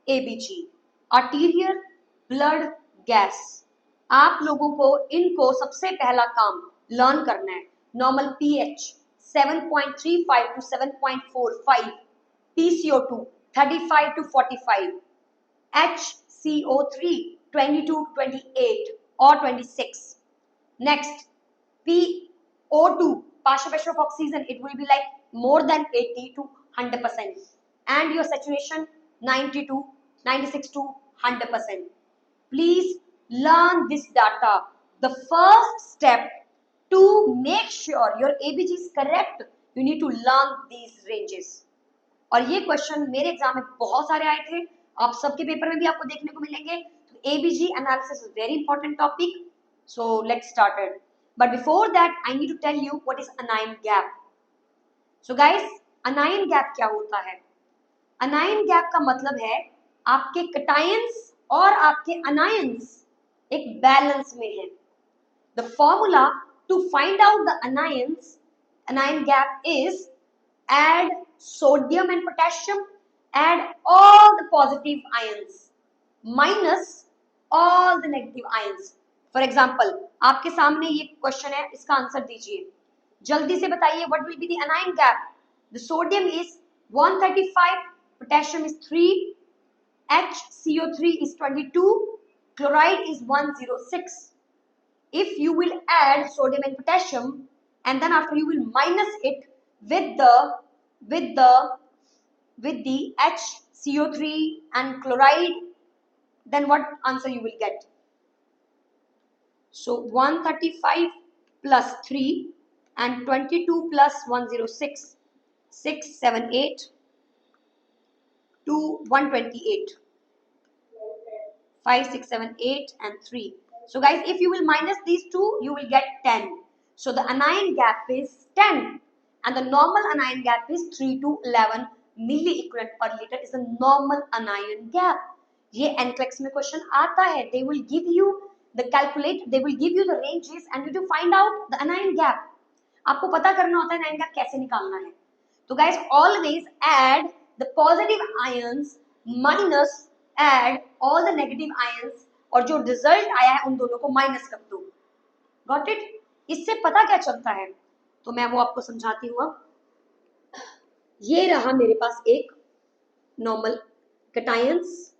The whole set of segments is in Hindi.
ABG, arterial blood gas. आप लोगों को इनको सबसे पहला काम लर्न करना है। Normal pH 7.35 to 7.45, PCO2 35 to 45, HCO3 22 to 28 or 26. Next, PO2, partial pressure of oxygen, it will be like more than 80 to 100%, and your saturation 90 to 96 to 100%. Please learn this data. The first step to make sure your ABG is correct, you need to learn these ranges. और ये क्वेश्चन मेरे एग्जाम में बहुत सारे आए थे, आप सबके पेपर में भी आपको देखने को मिलेंगे। तो ABG analysis is very important topic, so let's start it. But before that, I need to tell you what is anion gap. So guys, anion gap क्या होता है? anion gap का मतलब है आपके cations और आपके anions एक बैलेंस में है। The formula to find out the anion gap is add sodium and potassium, add all the positive ions minus all the negative ions. For example आपके सामने ये क्वेश्चन है, इसका आंसर दीजिए, जल्दी से बताइए। What will be the anion gap? The sodium is 135, potassium is 3, HCO3 is 22, chloride is 106. If you will add sodium and potassium and then after you will minus it with the HCO3 and chloride, then what answer you will get? So 135 plus 3 and 22 plus 106, 6, 7, 8 to 128, 5, 6, 7, 8 and 3. So guys, if you will minus these two, you will get 10. So the anion gap is 10 and the normal anion gap is 3 to 11 milliequivalent per liter is the normal anion gap. ये NCLEX में क्वेश्चन आता है. They will give you the calculate, they will give you the ranges and you to find out the anion gap. आपको पता करना होता है anion gap कैसे निकालना है. तो guys, always add the positive ions minus add all the negative ions और जो रिजल्ट आया है उन दोनों को माइनस कर दो. Got it? इससे पता क्या चलता है तो मैं वो आपको समझाती हूँ. ये रहा मेरे पास एक normal cations,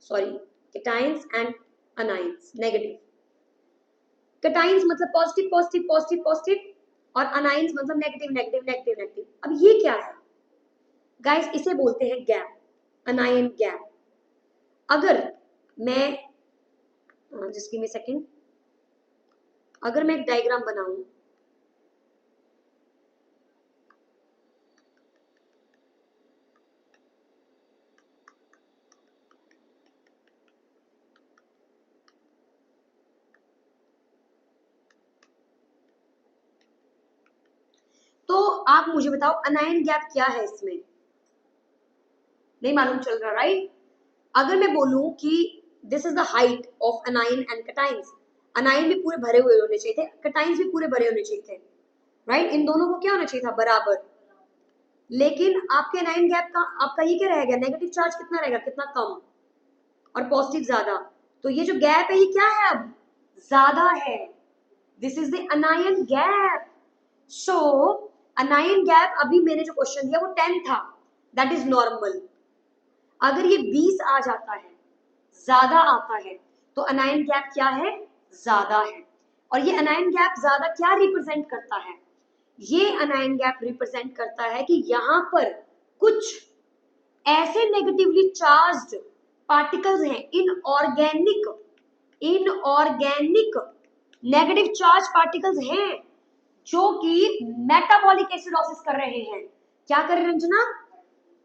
sorry cations and anions. Negative cations मतलब पॉजिटिव पॉजिटिव पॉजिटिव पॉजिटिव और अनाइंस मतलब नेगेटिव नेगेटिव नेगेटिव नेगेटिव. अब ये क्या है गाइस? इसे बोलते हैं गैप, अनायन गैप. अगर मैं जस्ट गिव मी सेकंड, अगर मैं एक डायग्राम बनाऊं, तो आप मुझे बताओ अनायन गैप क्या है? इसमें नहीं मालूम चल रहा, राइट? अगर मैं बोलूं कि this is the height of अनायन and cations, अनायन भी पूरे भरे हुए होने चाहिए थे, कैटायंस भी पूरे भरे होने चाहिए थे, राइट? इन दोनों को क्या होना चाहिए था? बराबर. लेकिन आपके अनायन गैप का आपका ये क्या रहेगा? नेगेटिव चार्ज कितना रहेगा? कितना कम और पॉजिटिव ज्यादा. तो ये जो गैप है ये क्या है? अब ज्यादा है. This is the अनायन gap. So अनायन gap, अभी मैंने जो क्वेश्चन दिया वो 10 था, दैट इज नॉर्मल. अगर ये 20 आ जाता है, ज्यादा आता है, तो अनायन गैप क्या है? ज्यादा है. और ये अनायन गैप ज्यादा क्या रिप्रेजेंट करता है? ये अनायन गैप रिप्रेजेंट करता है कि यहां पर कुछ ऐसे नेगेटिवली चार्ज्ड पार्टिकल्स हैं, इनऑर्गेनिक नेगेटिव चार्ज पार्टिकल्स हैं जो कि मेटाबॉलिक एसिडोसिस कर रहे हैं. क्या कर रहे हैं रंजना?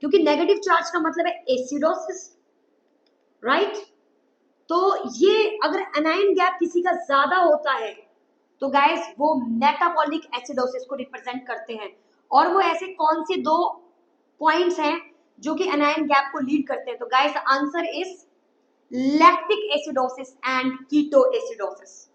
क्योंकि नेगेटिव चार्ज का मतलब है एसिडोसिस, राइट? तो ये अगर अनायन गैप किसी का ज्यादा होता है तो गाइस वो मेटाबॉलिक एसिडोसिस को रिप्रेजेंट करते हैं. और वो ऐसे कौन से दो पॉइंट्स हैं जो कि अनायन गैप को लीड करते हैं? तो guys answer is lactic acidosis and keto acidosis.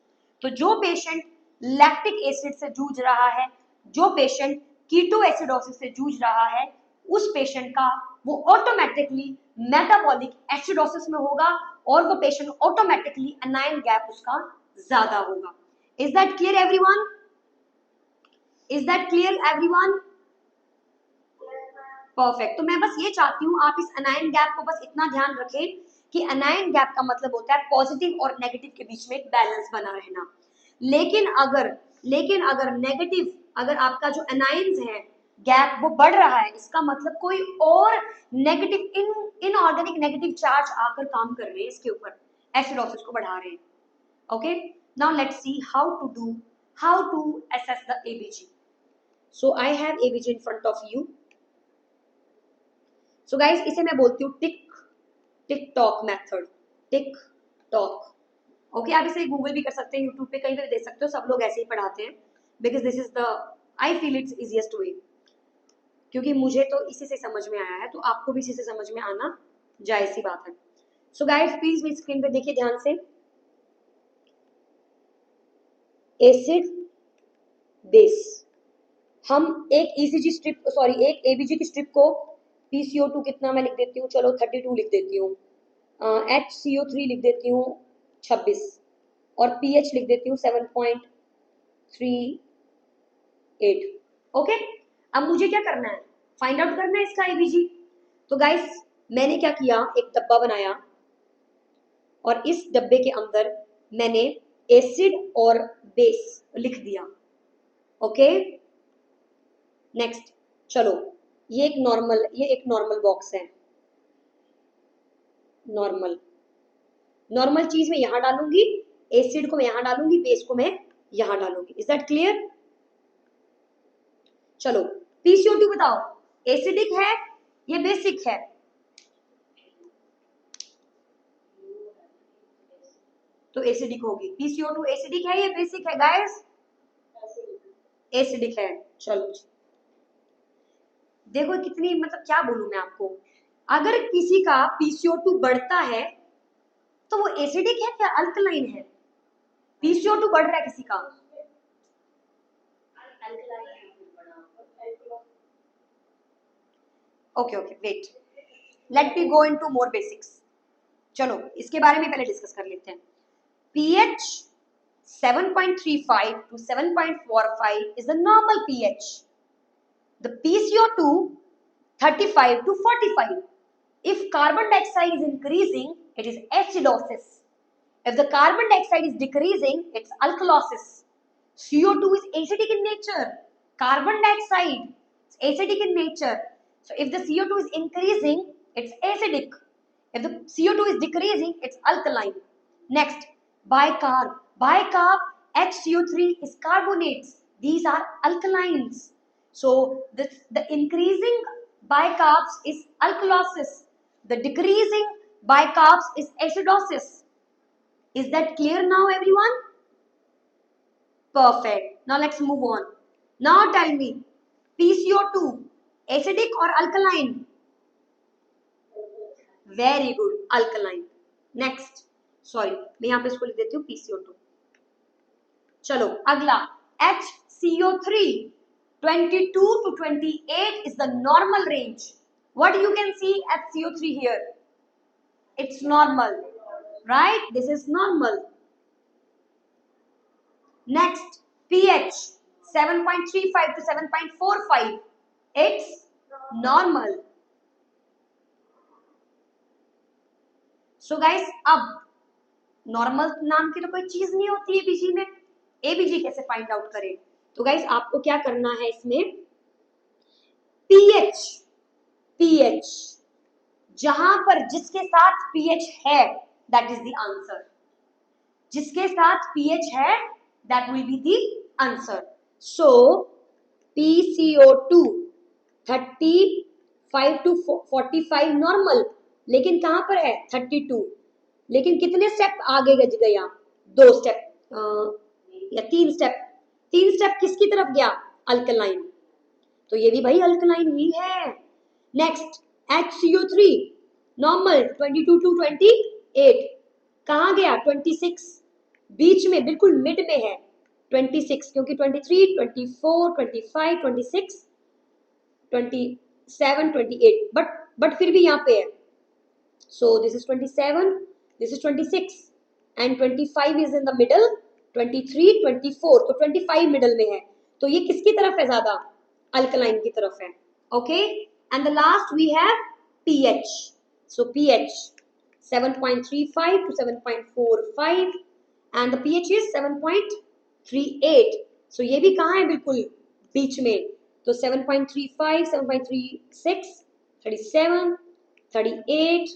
तो जो पेशेंट लैक्टिक एसिड से जूझ रहा है, जो पेशेंट कीटो एसिडोसिस से जूझ रहा है, उस पेशेंट का वो ऑटोमेटिकली मेटाबॉलिक एसिडोसिस में होगा और वो पेशेंट ऑटोमेटिकली एनायन गैप उसका ज्यादा होगा। Is that clear everyone? Is that clear everyone? Perfect. तो मैं बस ये चाहती हूँ आप इस एनायन गैप को बस इतना ध्यान रखें कि एनायन गैप का मतलब होता है पॉजिटिव और नेगेटिव के बीच में एक बैलेंस बना रहना। लेकिन अगर नेगेटिव, अगर आपका जो एनायंस है गैप वो बढ़ रहा है, इसका मतलब कोई और नेगेटिव इनऑर्गेनिक नेगेटिव चार्ज आकर काम कर रहे हैं इसके ऊपर, एसिडोसिस को बढ़ा रहे हैं। Okay, now let's see how to assess the ABG. So I have ABG in front of you. So guys, इसे मैं बोलती हूँ tick tock method, tick tock. Okay, आप इसे गूगल भी कर सकते हैं, यूट्यूब पे कहीं पे देख सकते हो, सब लोग ऐसे ही पढ़ाते हैं, because this is the, I feel it's easiest way, क्योंकि मुझे तो इसी से समझ में आया है, तो आपको भी इसी से समझ में आना जायज सी बात है। सो गाइस प्लीज मेरी स्क्रीन पे देखिए ध्यान से, एसिड बेस, हम एक ईसीजी स्ट्रिप, सॉरी एक एबीजी की स्ट्रिप को PCO2 कितना मैं लिख देती हूँ, चलो 32 लिख देती हूँ, HCO3 लिख देती हूँ 26 और pH लिख देती हूँ 7.38। ओके, अब मुझे क्या करना है, फाइंड आउट करना है इसका एबीजी। तो गाइस मैंने क्या किया, एक डब्बा बनाया और इस डब्बे के अंदर मैंने एसिड और बेस लिख दिया। ओके, नेक्स्ट चलो, ये एक नॉर्मल बॉक्स है, नॉर्मल चीज में यहां डालूंगी, एसिड को मैं यहां डालूंगी, बेस को मैं यहां डालूंगी। Is that clear? चलो PCO2 बताओ, एसिडिक है ये बेसिक है? तो एसिडिक होगी। PCO2 एसिडिक है या बेसिक है गाइस? एसिडिक है। चलो देखो कितनी, मतलब क्या बोलूं मैं आपको, अगर किसी का PCO2 बढ़ता है तो वो एसिडिक है क्या अल्कलाइन है? PCO2 बढ़ रहा है किसी का, okay wait, let me go into more basics. चलो इसके बारे में पहले डिस्कस कर लेते हैं। pH 7.35 to 7.45 is the normal pH. The PCO2 35 to 45. If carbon dioxide is increasing, it is acidosis. If the carbon dioxide is decreasing, it's alkalosis. CO2 is acidic in nature. Carbon dioxide is acidic in nature. So if the CO2 is increasing, it's acidic. If the CO2 is decreasing, it's alkaline. Next, bicarb. Bicarb, HCO3 is carbonates. These are alkalines. So the increasing bicarbs is alkalosis. The decreasing bicarbs is acidosis. Is that clear now, everyone? Perfect. Now let's move on. Now tell me, PCO2, acidic or alkaline? Very good, alkaline. Next, sorry, मैं यहाँ पे इसको लिख देती हूँ PCO2. चलो अगला, HCO3, 22 to 28 is the normal range. What you can see HCO3 here? It's normal, right? This is normal. Next, pH 7.35 to 7.45. It's normal. So guys, अब नॉर्मल नाम की तो कोई चीज नहीं होती एबीजी में, एबीजी कैसे फाइंड आउट करें? तो गाइस आपको क्या करना है इसमें, पीएच जहां पर जिसके साथ पीएच है दैट इज द आंसर, जिसके साथ पीएच है that will be the answer. So PCO2 35 to 45 normal, लेकिन कहां पर है 32, लेकिन कितने स्टेप आगे गया, 2 स्टेप या 3 स्टेप किसकी तरफ गया, अल्कलाइन, तो ये भी भाई अल्कलाइन ही है। नेक्स्ट, HCO3 नॉर्मल 22 to 28, कहां गया 26, बीच में बिल्कुल मिड में है 26, क्योंकि 23, 24, 25, 26, 27, 28, बट फिर भी यहाँ पे है So this is 27, this is 26 and 25 is in the middle, 23, 24, तो 25 मिडल में है, तो ये किसकी तरफ है ज्यादा? अल्कलाइन की तरफ है. Okay, and the last we have pH. So pH 7.35 to 7.45 and the pH is 7.38. So ये भी कहाँ है? बिल्कुल बीच में. तो 7.35, 7.36, 37, 38.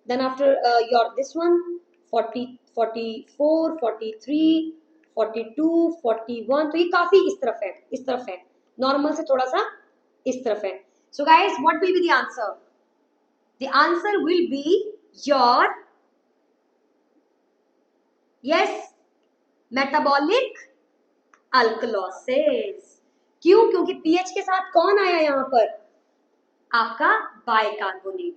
Then after your this one 40, 44, 43, 42, 41. तो ये काफी इस तरफ है, इस तरफ है. नॉर्मल से थोड़ा सा इस तरफ है. So guys, what will be the answer? The answer will be your yes, metabolic alkalosis. क्यों? क्योंकि pH के साथ कौन आया यहाँ पर? आपका bicarbonate.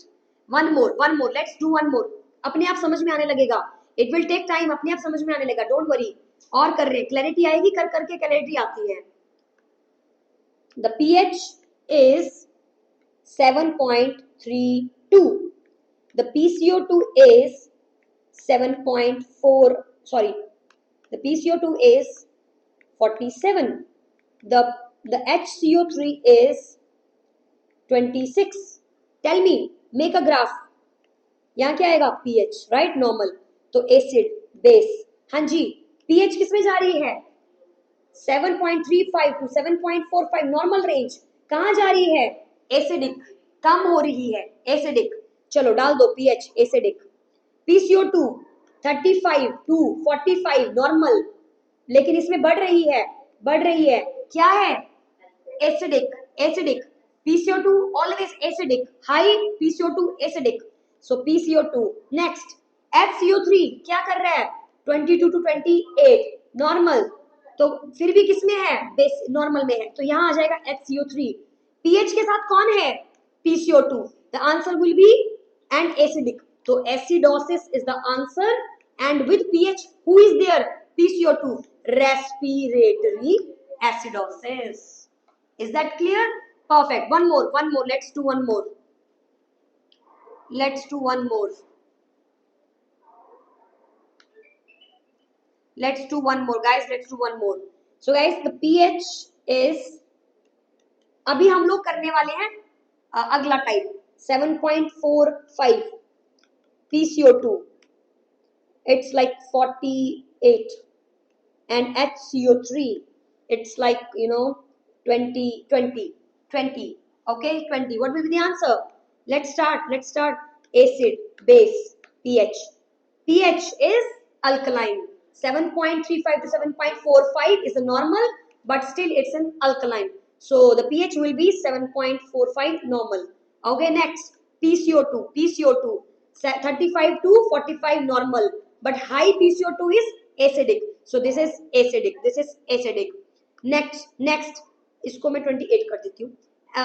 One more, let's do one more. अपने आप समझ में आने लगेगा. इट विल टेक टाइम, अपने आप समझ में आने लगेगा. Don't worry. और कर रहे, क्लैरिटी आएगी, कर करके क्लैरिटी आती है. The pH is 7.32. The PCO2 is 7.4. Sorry, the PCO2 is 47. The HCO3 is 26. Tell me, make a graph. यहाँ क्या आएगा? pH, right? Normal. तो acid, base. हाँ जी, pH किस में जा रही है? 7.35 to 7.45 नॉर्मल रेंज. कहाँ जा रही है? एसिडिक. कम हो रही है, एसिडिक. चलो डाल दो pH acidic. PCO2 35 to 45 normal, लेकिन इसमें बढ़ रही है, बढ़ रही है. क्या है? Acidic, acidic. PCO2 always acidic, high PCO2 acidic. So PCO2. Next, HCO3 क्या कर रहा है? 22 to 28 नॉर्मल. तो फिर भी किसमें है? बेस नॉर्मल में है, तो यहाँ आ जाएगा HCO3. pH के साथ कौन है? PCO2. The answer will be and acidic. So acidosis is the answer, and with pH who is there? PCO2. Respiratory acidosis. Is that clear? Perfect. One more. Let's do one more. Let's do one more. Let's do one more, guys. Let's do one more. So, guys, the pH is. अभी हम लोग करने वाले हैं अगला type 7.45 PCO2. It's like 48, and HCO3. It's like 20. Okay, 20. What will be the answer? Let's start. Acid, base, pH. pH is alkaline. 7.35 to 7.45 is a normal, but still it's an alkaline. So the pH will be 7.45 normal. Okay, next PCO2. 35 to 45 normal, but high PCO2 is acidic. So this is acidic. Next इसको मैं 28 कर देती हूँ.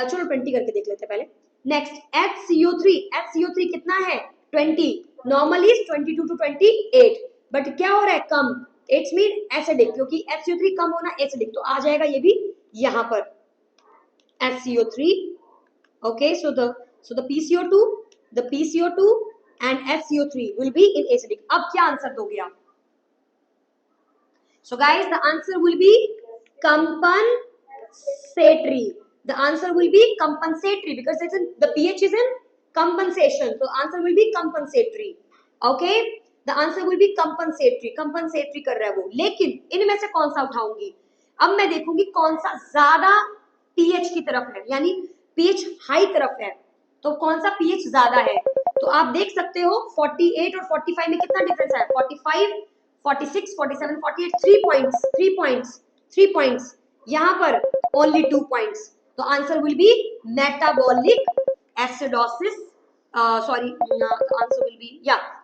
चलो 20 करके देख लेते हैं पहले. नेक्स्ट HCO3 कितना है? 20. नॉर्मल इज 22 to 28, बट क्या हो रहा है? कम. इट्स मीन एसिडिक, क्योंकि HCO3 कम होना एसिडिक, तो आ जाएगा ये भी यहाँ पर HCO3. Okay, so the PCO2 and HCO3 will be in acidic. अब क्या आंसर दोगे आप? So guys, the answer will be compensatory. The answer will be compensatory because the pH is in compensation. So answer will be compensatory. Okay, the answer will be compensatory कर रहा है वो. लेकिन इनमें से कौन सा उठाऊंगी? अब मैं देखूंगी कौन सा ज्यादा pH की तरफ है, यानी pH हाई तरफ है, तो कौन सा pH ज्यादा है. तो आप देख सकते हो 48 और 45 में कितना डिफरेंस है? 45, 46, 47, 48. 3 points. यहाँ पर only 2 points. तो answer will be metabolic acidosis. The answer will be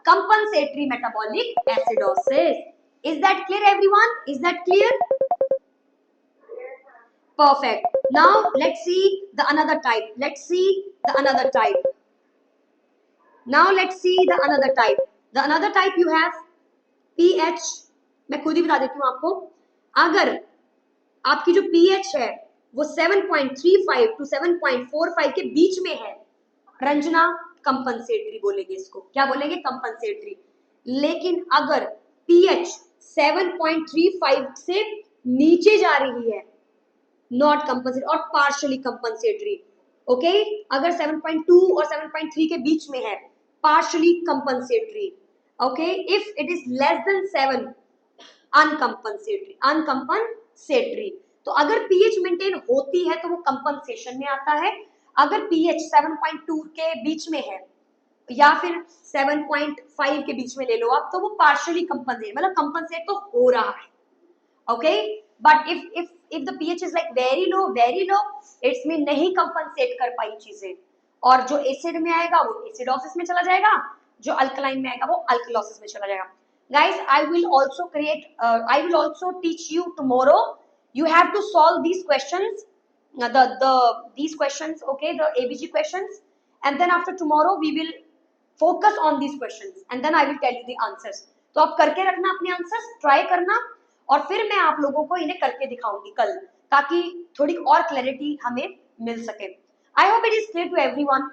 compensatory metabolic acidosis. Is that clear, everyone? Is that clear? Perfect. Now let's see the another type. The another type you have pH. मैं खुद ही बता देती हूँ आपको. अगर आपकी जो pH है वो 7.35 to 7.45 के बीच में है, रंजना कंपनसेटरी बोलेंगे इसको, क्या बोलेंगे, कंपनसेटरी। लेकिन अगर पीएच 7.35 से नीचे जा रही है, नॉट कंपनसेटरी और पार्शियली कंपनसेटरी। ओके, अगर 7.2 और 7.3 के बीच में है, partially compensatory. Okay, if it is less than 7, अनकंपनसेटरी। तो अगर पीएच मेंटेन होती है तो वो कंपनसेशन में आता है। अगर पीएच 7.2 के बीच में है या फिर 7.5 के बीच में ले लो आप, तो वो पार्शियली कंपनसेट, मतलब कंपनसेट तो हो रहा है। Okay, but if the pH is like very low, it's mean नहीं कंपनसेट कर पाई चीजें, और जो एसिड में आएगा वो एसिडोसिस में चला जाएगा, जो अल्कलाइन में आएगा वो अल्कलोसिस में चला जाएगा। guys, I will also teach you tomorrow. You have to solve these questions, these questions, okay, the ABG questions, and then after tomorrow we will focus on these questions and then I will tell you the answers. तो आप करके रखना अपने आंसर्स, ट्राई करना, और फिर मैं आप लोगों को इन्हें करके दिखाऊंगी कल, ताकि थोड़ी और क्लैरिटी हमें मिल सके। I hope it is clear to everyone.